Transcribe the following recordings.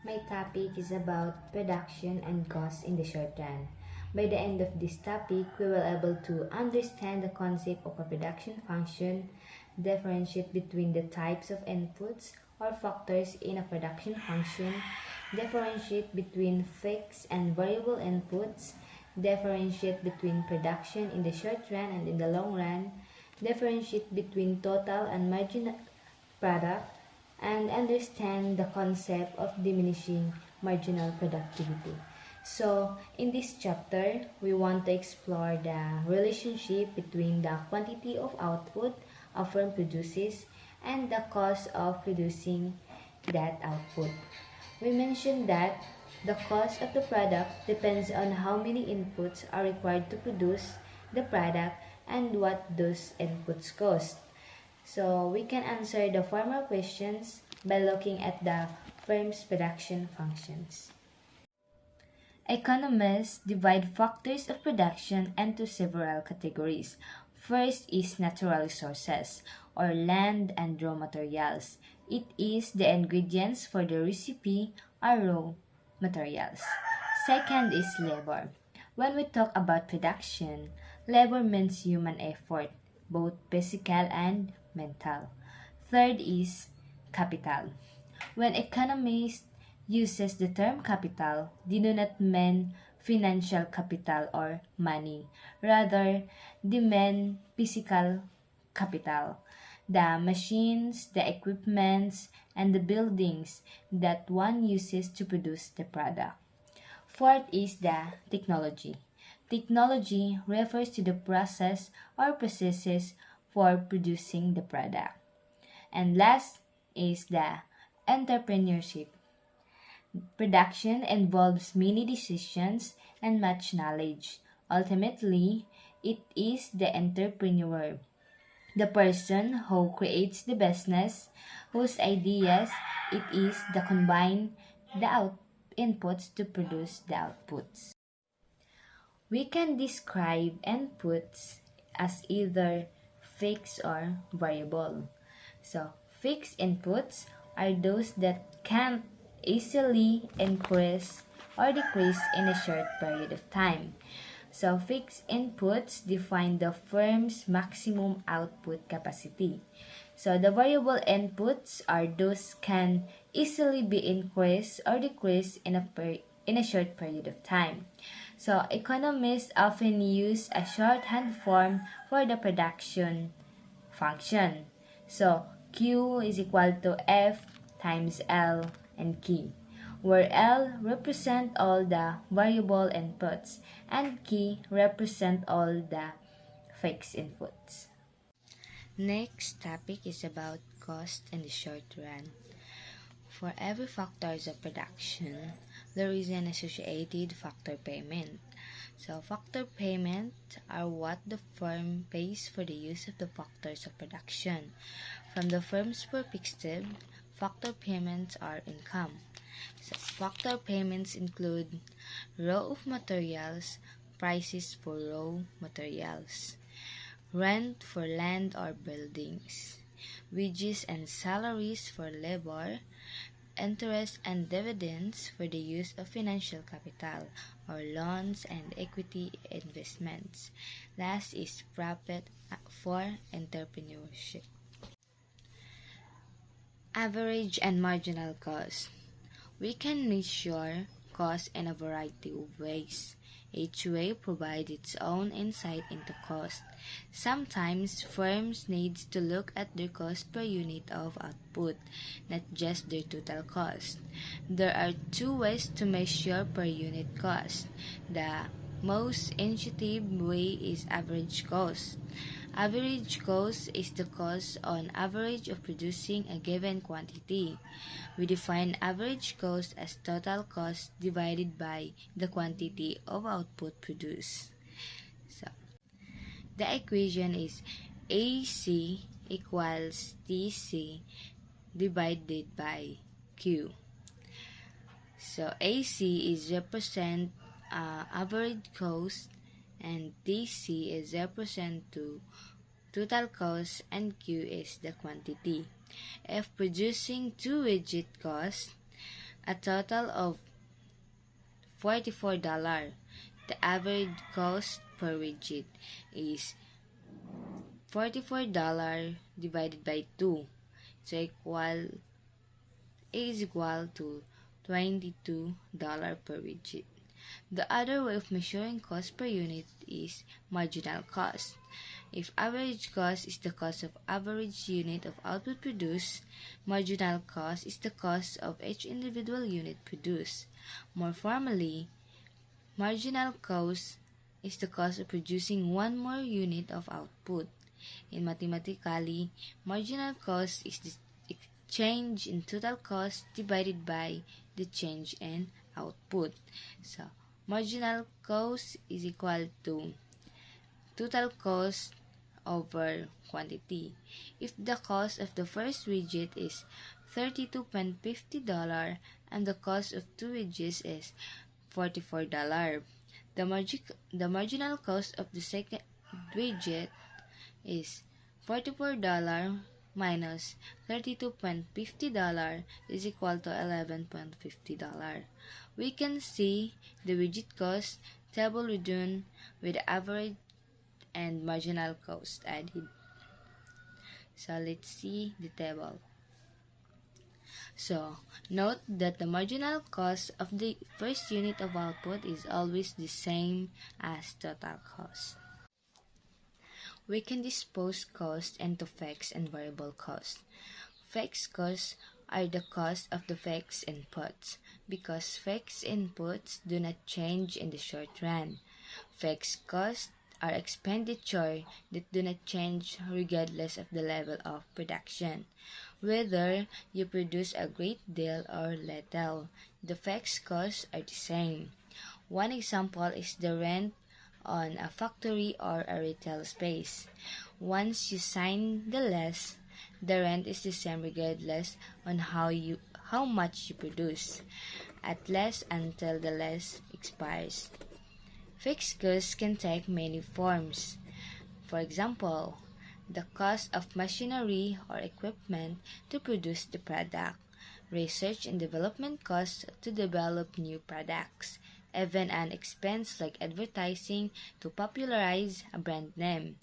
My topic is about production and cost in the short run. By the end of this topic, we will able to understand the concept of a production function, differentiate between the types of inputs or factors in a production function, differentiate between fixed and variable inputs, differentiate between production in the short run and in the long run, differentiate between total and marginal product, and understand the concept of diminishing marginal productivity. So, in this chapter, we want to explore the relationship between the quantity of output a firm produces and the cost of producing that output. We mentioned that the cost of the product depends on how many inputs are required to produce the product and what those inputs cost. So we can answer the former questions by looking at the firm's production functions. Economists divide factors of production into several categories. First is natural resources, or land and raw materials. It is the ingredients for the recipe or raw materials. Second is labor. When we talk about production, labor means human effort, both physical and mental. Third is capital. When economists uses the term capital, they do not mean financial capital or money. Rather, they mean physical capital. The machines, the equipments, and the buildings that one uses to produce the product. Fourth is the technology. Technology refers to the process or processes for producing the product. And last is the entrepreneurship. Production involves many decisions and much knowledge. Ultimately, it is the entrepreneur, the person who creates the business, whose ideas it is the combine the inputs to produce the outputs. We can describe inputs as either fixed or variable. So, fixed inputs are those that can't easily increase or decrease in a short period of time. So, fixed inputs define the firm's maximum output capacity. So, the variable inputs are those can easily be increased or decreased in a short period of time. So, economists often use a shorthand form for the production function. So, Q is equal to F times L and K, where L represent all the variable inputs and K represent all the fixed inputs. Next topic is about cost in the short run. For every factors of production, there is an associated factor payment. So, factor payment are what the firm pays for the use of the factors of production. From the firm's perspective, factor payments are income. So, factor payments include raw of materials, prices for raw materials, rent for land or buildings, wages and salaries for labor, interest and dividends for the use of financial capital or loans and equity investments. Last is profit for entrepreneurship. Average and marginal cost. We can measure cost in a variety of ways. Each way provides its own insight into cost. Sometimes firms need to look at their cost per unit of output, not just their total cost. There are two ways to measure per unit cost. The most intuitive way is average cost. Average cost is the cost on average of producing a given quantity. We define average cost as total cost divided by the quantity of output produced. So, the equation is AC equals TC divided by Q. So, AC is represent average cost and TC is represent to total cost and Q is the quantity. If producing 2 widget costs a total of $44. The average cost per widget is $44 divided by 2, so is equal to $22 per widget. The other way of measuring cost per unit is marginal cost. If average cost is the cost of average unit of output produced, marginal cost is the cost of each individual unit produced. More formally, marginal cost is the cost of producing one more unit of output. In mathematically, marginal cost is the change in total cost divided by the change in output. So, marginal cost is equal to total cost over quantity. If the cost of the first widget is $32.50 and the cost of two widgets is $44, the marginal cost of the second widget is $44 minus $32.50 is equal to $11.50. We can see the widget cost table written with average and marginal cost added. So let's see the table. So note that the marginal cost of the first unit of output is always the same as total cost. We can dispose cost into fixed and variable cost. Fixed costs are the cost of the fixed inputs because fixed inputs do not change in the short run. Fixed costs are expenditure that do not change regardless of the level of production. Whether you produce a great deal or little, the fixed costs are the same. One example is the rent on a factory or a retail space. Once you sign the lease, the rent is the same regardless on how much you produce, at least until the lease expires. Fixed costs can take many forms. For example, the cost of machinery or equipment to produce the product, research and development costs to develop new products, even an expense like advertising to popularize a brand name.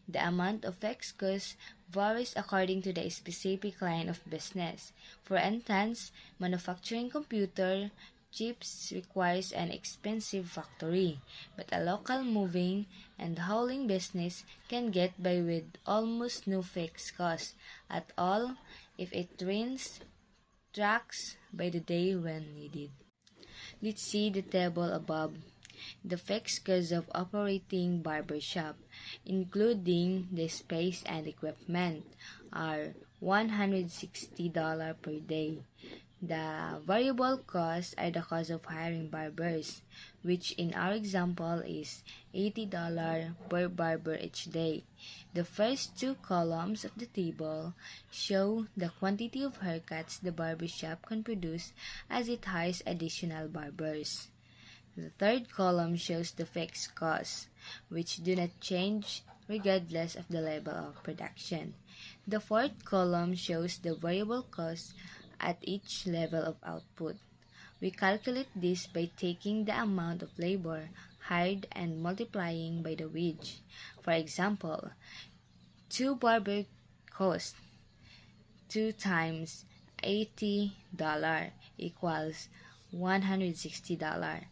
The amount of fixed costs varies according to the specific line of business. For instance, manufacturing computer chips requires an expensive factory, but a local moving and hauling business can get by with almost no fixed costs at all if it rents trucks by the day when needed. Let's see the table above. The fixed costs of operating barbershop, including the space and equipment, are $160 per day. The variable costs are the cost of hiring barbers, which in our example is $80 per barber each day. The first two columns of the table show the quantity of haircuts the barbershop can produce as it hires additional barbers. The third column shows the fixed costs, which do not change regardless of the level of production. The fourth column shows the variable costs at each level of output. We calculate this by taking the amount of labor hired and multiplying by the wage. For example, 2 barber cost 2 times $80 equals $160.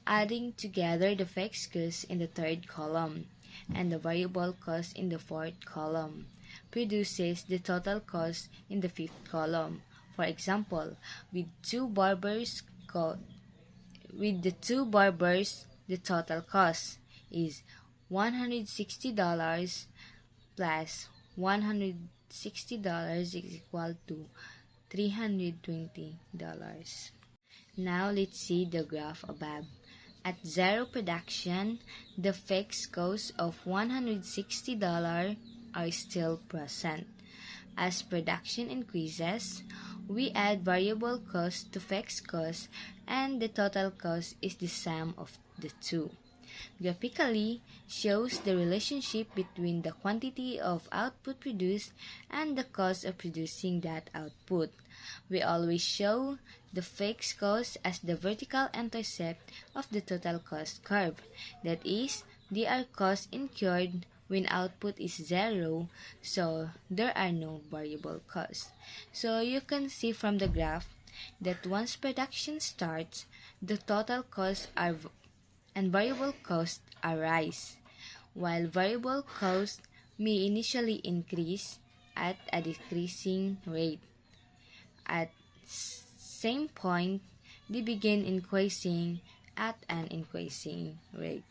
Adding together the fixed costs in the third column and the variable cost in the fourth column produces the total cost in the fifth column. For example, with the two barbers, the total cost is $160 plus $160 is equal to $320. Now let's see the graph above. At zero production, the fixed costs of $160 are still present. As production increases, we add variable cost to fixed cost and the total cost is the sum of the two. Graphically shows the relationship between the quantity of output produced and the cost of producing that output. We always show the fixed cost as the vertical intercept of the total cost curve. That is, they are costs incurred when output is zero, so there are no variable costs. So you can see from the graph that once production starts, the total costs are and variable costs arise, while variable costs may initially increase at a decreasing rate. At same point, they begin increasing at an increasing rate.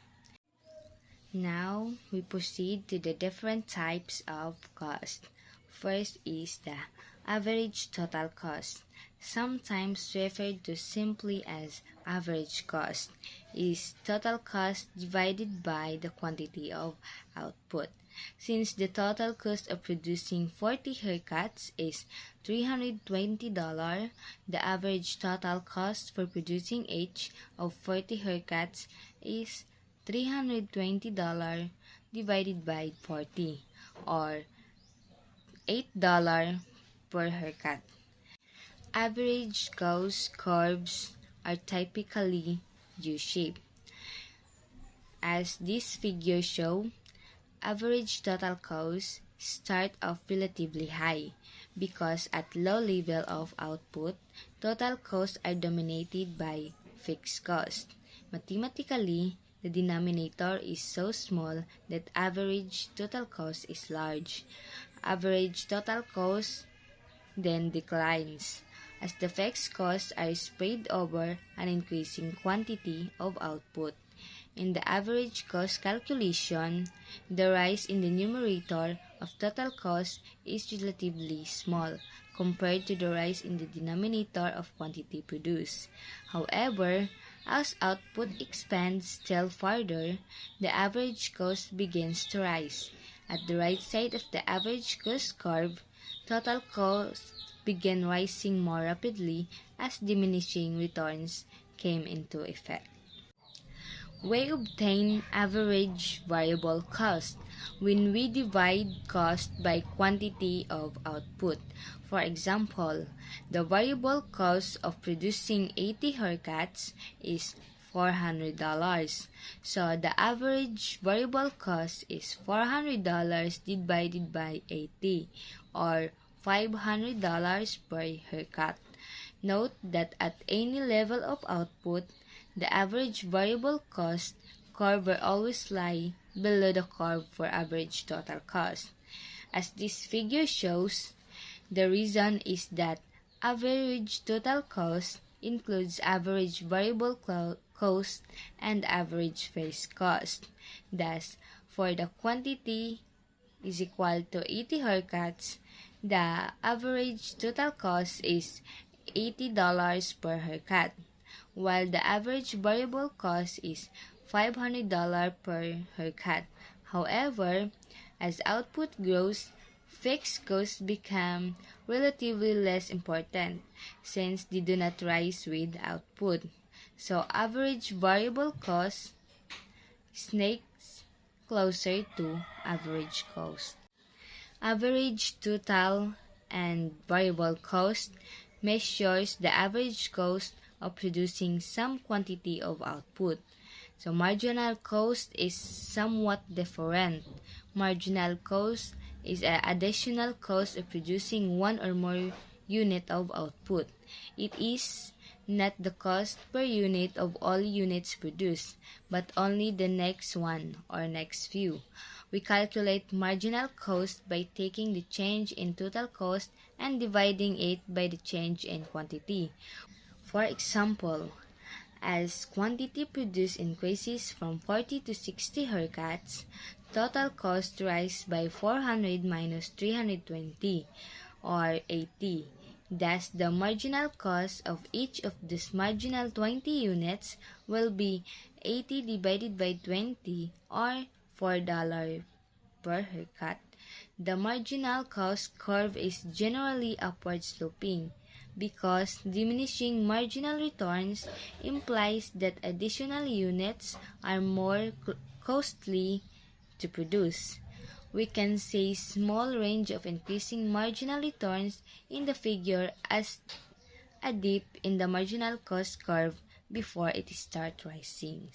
Now, we proceed to the different types of cost. First is the average total cost, sometimes referred to simply as average cost, is total cost divided by the quantity of output. Since the total cost of producing 40 haircuts is $320, the average total cost for producing each of 40 haircuts is $320 divided by 40, or $8 per haircut. Average cost curves are typically U-shaped. As this figure shows, average total costs start off relatively high because at low level of output, total costs are dominated by fixed costs. Mathematically, the denominator is so small that average total cost is large. Average total cost then declines as the fixed costs are spread over an increasing quantity of output. In the average cost calculation, the rise in the numerator of total cost is relatively small compared to the rise in the denominator of quantity produced. However, as output expands still further, the average cost begins to rise. At the right side of the average cost curve, total costs began rising more rapidly as diminishing returns came into effect. We obtain average variable cost when we divide cost by quantity of output. For example, the variable cost of producing 80 haircuts is $400. So the average variable cost is $400 divided by 80, or $500 per haircut. Note that at any level of output, the average variable cost curve will always lie below the curve for average total cost. As this figure shows, the reason is that average total cost includes average variable cost and average fixed cost. Thus, for the quantity is equal to 80 haircuts, the average total cost is $80 per haircut, while the average variable cost is $500 per haircut. However, as output grows, fixed costs become relatively less important since they do not rise with output. So average variable cost snakes closer to average cost. Average total and variable cost measures the average cost of producing some quantity of output. So marginal cost is somewhat different. Marginal cost is an additional cost of producing one or more unit of output. It is not the cost per unit of all units produced, but only the next one or next few. We calculate marginal cost by taking the change in total cost and dividing it by the change in quantity. For example, as quantity produced increases from 40 to 60 haircuts, total cost rise by 400 minus 320, or 80. Thus, the marginal cost of each of these marginal 20 units will be 80 divided by 20, or $4 per haircut. The marginal cost curve is generally upward sloping because diminishing marginal returns implies that additional units are more costly to produce. We can say small range of increasing marginal returns in the figure as a dip in the marginal cost curve before it starts rising.